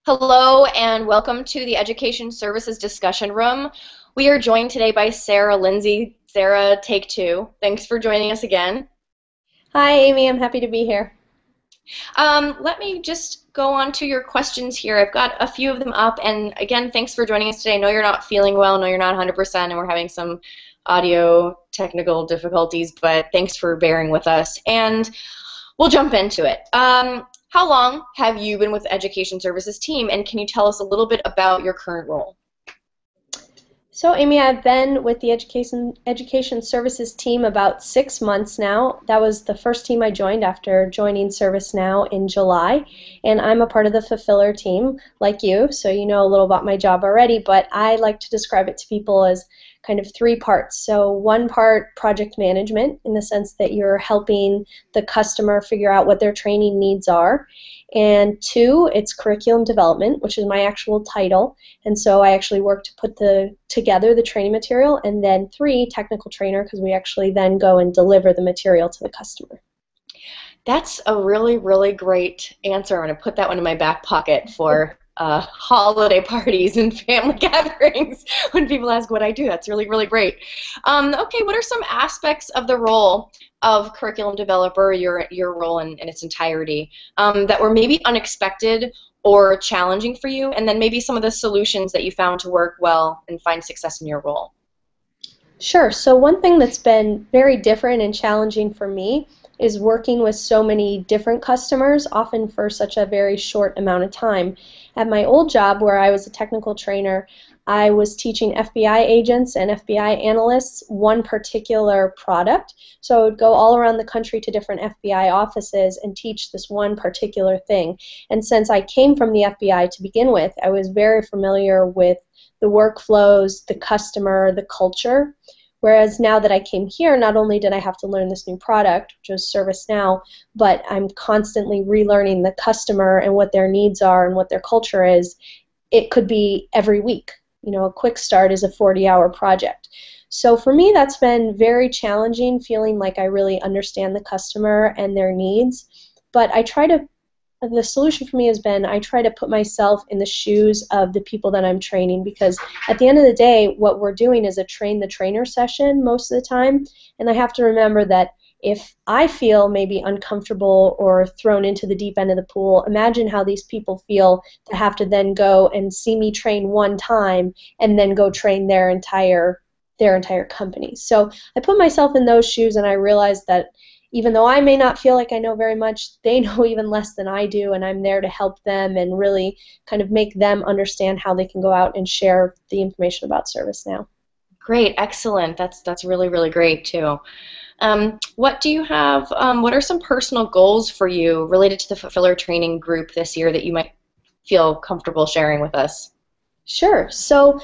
Hello and welcome to the Education Services Discussion Room. We are joined today by Sara Lindsey. Sara, take two. Thanks for joining us again. Hi, Amy. I'm happy to be here. Let me just go on to your questions here. I've got a few of them up, and again, thanks for joining us today. I know you're not feeling well, I know you're not 100%, and we're having some audio technical difficulties, but thanks for bearing with us, and we'll jump into it. How long have you been with the Education Services team, and can you tell us a little bit about your current role? So, Amy, I've been with the Education Services team about 6 months now. That was the first team I joined after joining ServiceNow in July, and I'm a part of the fulfiller team, like you, so you know a little about my job already, but I like to describe it to people as kind of three parts. So one part, project management, in the sense that you're helping the customer figure out what their training needs are. And two, it's curriculum development, which is my actual title. And so I actually work to put together the training material. And then three, technical trainer, because we actually then go and deliver the material to the customer. That's a really, really great answer. I'm going to put that one in my back pocket for holiday parties and family gatherings when people ask what I do. That's really, really great. Okay, what are some aspects of the role of curriculum developer, your role in its entirety, that were maybe unexpected or challenging for you, and then maybe some of the solutions that you found to work well and find success in your role? Sure. So one thing that's been very different and challenging for me is working with so many different customers, often for such a very short amount of time. At my old job, where I was a technical trainer, I was teaching FBI agents and FBI analysts one particular product. So I would go all around the country to different FBI offices and teach this one particular thing. And since I came from the FBI to begin with, I was very familiar with the workflows, the customer, the culture. Whereas now that I came here, not only did I have to learn this new product, which was ServiceNow, but I'm constantly relearning the customer and what their needs are and what their culture is. It could be every week. You know, a quick start is a 40-hour project. So for me, that's been very challenging, feeling like I really understand the customer and their needs. But the solution for me has been I try to put myself in the shoes of the people that I'm training, because at the end of the day, what we're doing is a train the trainer session most of the time, and I have to remember that if I feel maybe uncomfortable or thrown into the deep end of the pool, imagine how these people feel to have to then go and see me train one time and then go train their entire company. So I put myself in those shoes, and I realize that even though I may not feel like I know very much, they know even less than I do, and I'm there to help them and really kind of make them understand how they can go out and share the information about ServiceNow. Great, excellent. That's really, really great too. What do you have? What are some personal goals for you related to the Fulfiller Training Group this year that you might feel comfortable sharing with us? Sure. So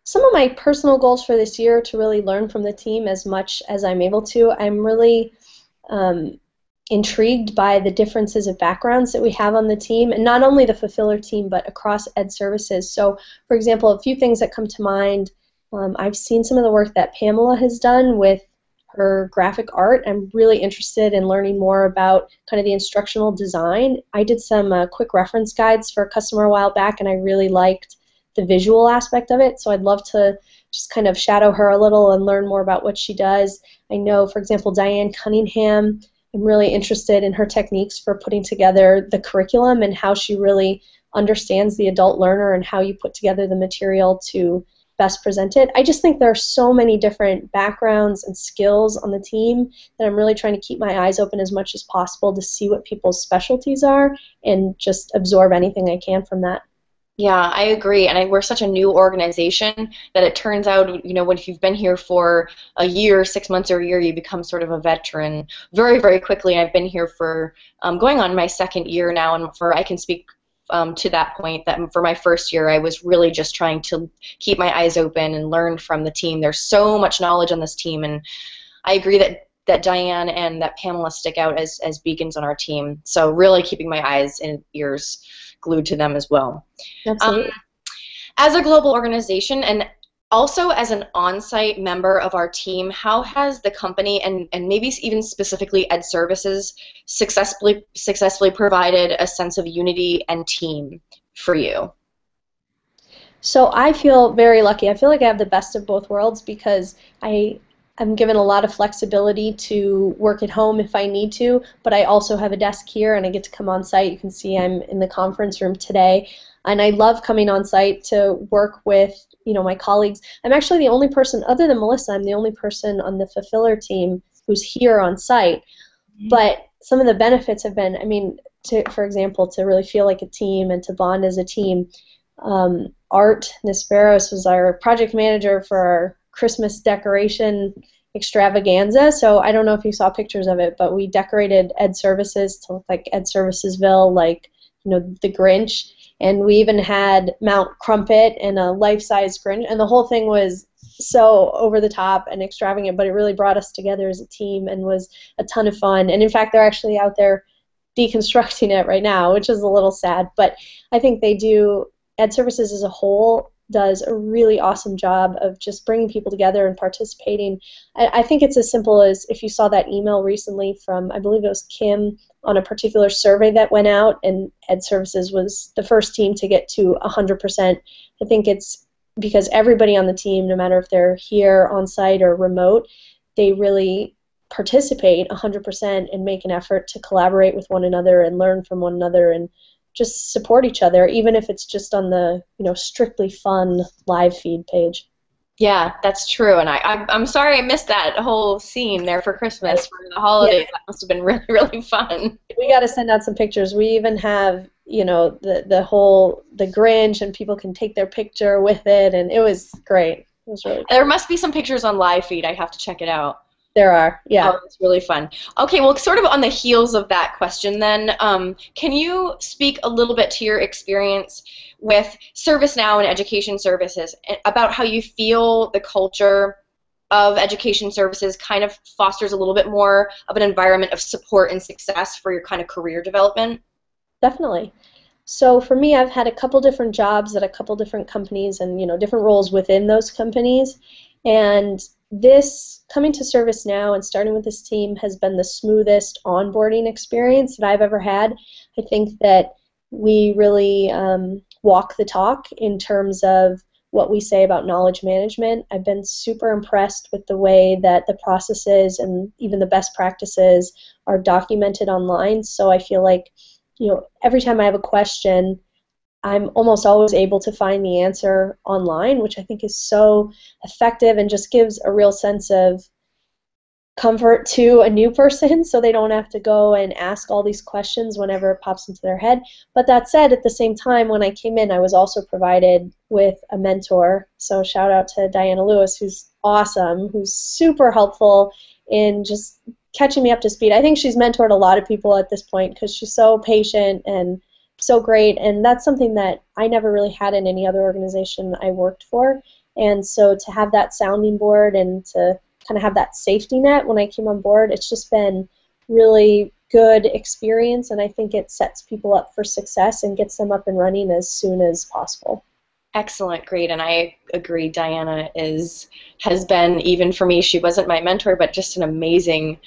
some of my personal goals for this year to really learn from the team as much as I'm able to. I'm really um, intrigued by the differences of backgrounds that we have on the team, and not only the fulfiller team, but across ed services. So, for example, a few things that come to mind. I've seen some of the work that Pamela has done with her graphic art. I'm really interested in learning more about kind of the instructional design. I did some quick reference guides for a customer a while back, and I really liked the visual aspect of it, so I'd love to just kind of shadow her a little and learn more about what she does. I know, for example, Diane Cunningham, I'm really interested in her techniques for putting together the curriculum and how she really understands the adult learner and how you put together the material to best present it. I just think there are so many different backgrounds and skills on the team that I'm really trying to keep my eyes open as much as possible to see what people's specialties are and just absorb anything I can from that. Yeah, I agree, and we're such a new organization that it turns out, when you've been here for a year, 6 months or a year, you become sort of a veteran very, very quickly. I've been here for going on my second year now, and I can speak to that point that for my first year, I was really just trying to keep my eyes open and learn from the team. There's so much knowledge on this team, and I agree that Diane and that Pamela stick out as beacons on our team. So really keeping my eyes and ears glued to them as well. Um, Absolutely. as a global organization and also as an on-site member of our team, how has the company and maybe even specifically Ed Services successfully provided a sense of unity and team for you? So I feel very lucky. I feel like I have the best of both worlds because I'm given a lot of flexibility to work at home if I need to, but I also have a desk here and I get to come on site. You can see I'm in the conference room today, and I love coming on site to work with, my colleagues. I'm actually the only person, other than Melissa, I'm the only person on the fulfiller team who's here on site. But some of the benefits have been, for example, to really feel like a team and to bond as a team. Art Nisperos was our project manager for our Christmas decoration extravaganza. So I don't know if you saw pictures of it, but we decorated Ed Services to look like Ed Servicesville, like, the Grinch. And we even had Mount Crumpet and a life-size Grinch. And the whole thing was so over the top and extravagant, but it really brought us together as a team and was a ton of fun. And in fact, they're actually out there deconstructing it right now, which is a little sad. But I think Ed Services as a whole does a really awesome job of just bringing people together and participating. I think it's as simple as if you saw that email recently from, I believe it was Kim, on a particular survey that went out, and Ed Services was the first team to get to 100%. I think it's because everybody on the team, no matter if they're here on site or remote, they really participate 100% and make an effort to collaborate with one another and learn from one another and just support each other, even if it's just on the strictly fun live feed page. Yeah, that's true, and I'm sorry I missed that whole scene there for Christmas for the holidays. Yeah. That must have been really, really fun. We got to send out some pictures. We even have the Grinch, and people can take their picture with it, and it was great. It was really cool. There must be some pictures on live feed. I have to check it out. There are, yeah. Oh, it's really fun. Okay, well, sort of on the heels of that question then, can you speak a little bit to your experience with ServiceNow and education services, about how you feel the culture of education services kind of fosters a little bit more of an environment of support and success for your kind of career development? Definitely. So for me, I've had a couple different jobs at a couple different companies and, different roles within those companies. And this coming to ServiceNow and starting with this team has been the smoothest onboarding experience that I've ever had. I think that we really walk the talk in terms of what we say about knowledge management. I've been super impressed with the way that the processes and even the best practices are documented online. So I feel like, every time I have a question, I'm almost always able to find the answer online, which I think is so effective and just gives a real sense of comfort to a new person so they don't have to go and ask all these questions whenever it pops into their head. But that said, at the same time, when I came in, I was also provided with a mentor. So shout out to Diana Lewis, who's awesome, who's super helpful in just catching me up to speed. I think she's mentored a lot of people at this point because she's so patient and so great, and that's something that I never really had in any other organization I worked for. And so to have that sounding board and to kind of have that safety net when I came on board, it's just been really good experience, and I think it sets people up for success and gets them up and running as soon as possible. Excellent, great, and I agree. Diana has been, even for me, she wasn't my mentor, but just an amazing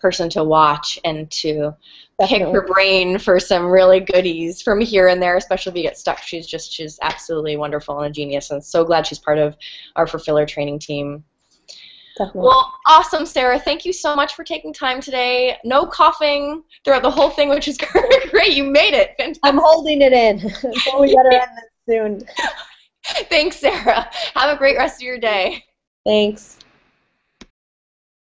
person to watch and to Definitely. Pick her brain for some really goodies from here and there, especially if you get stuck. She's absolutely wonderful and a genius, and so glad she's part of our fulfiller training team. Definitely. Well, awesome, Sarah. Thank you so much for taking time today. No coughing throughout the whole thing, which is great. You made it. Fantastic. I'm holding it in. So we better end this soon. Thanks, Sarah. Have a great rest of your day. Thanks.